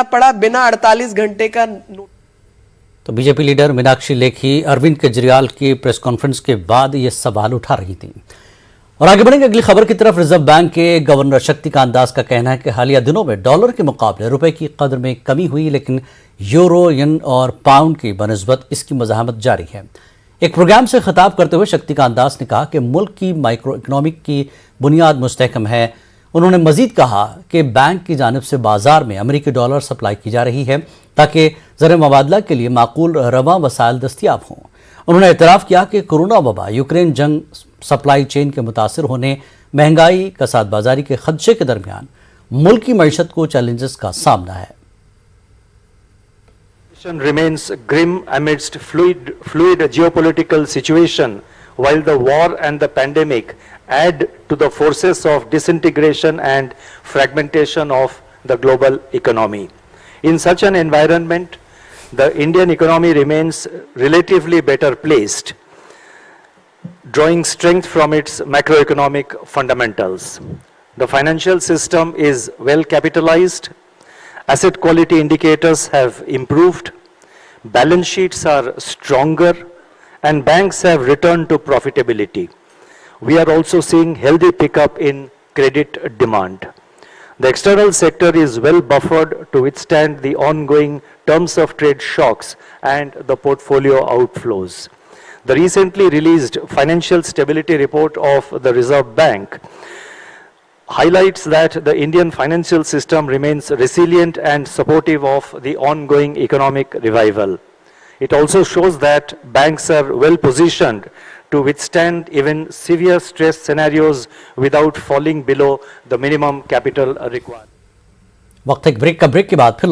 पड़ा बिना 48 घंटे का। तो बीजेपी लीडर मीनाक्षी लेखी अरविंद केजरीवाल की प्रेस कॉन्फ्रेंस के बाद ये सवाल उठा रही थी। और आगे बढ़ेंगे अगली खबर की तरफ। रिजर्व बैंक के गवर्नर शक्तिकांत दास का कहना है कि हालिया दिनों में डॉलर के मुकाबले रुपए की कदर में कमी हुई, लेकिन यूरो, येन और पाउंड की बनिस्बत इसकी मज़ाहमत जारी है। एक प्रोग्राम से खिताब करते हुए शक्तिकांत दास ने कहा कि मुल्क की माइक्रो इकोनॉमिक की बुनियाद मुस्तहकम है। उन्होंने मजीद कहा कि बैंक की जानिब से बाजार में अमेरिकी डॉलर सप्लाई की जा रही है ताकि ज़र मुबादला के लिए माकूल रवा वसाइल दस्तियाब हों। उन्होंने एतराफ़ किया कि कोरोना वबा, यूक्रेन जंग, सप्लाई चेन के मुतासर होने, महंगाई, कसाद बाजारी के खदशे के दरमियान मुल्क की मईशत को चैलेंजेस का सामना है। Remains grim amidst fluid geopolitical situation, while the war and the pandemic add to the forces of disintegration and fragmentation of the global economy. In such an environment, the Indian economy remains relatively better placed, drawing strength from its macroeconomic fundamentals. The financial system is well capitalized. Asset quality indicators have improved, balance sheets are stronger, and banks have returned to profitability. We are also seeing healthy pickup in credit demand. The external sector is well buffered to withstand the ongoing terms of trade shocks and the portfolio outflows. The recently released Financial Stability Report of the Reserve Bank highlights that the Indian financial system remains resilient and supportive of the ongoing economic revival. It also shows that banks are well positioned to withstand even severe stress scenarios without falling below the minimum capital required. वक्त एक break के बाद फिर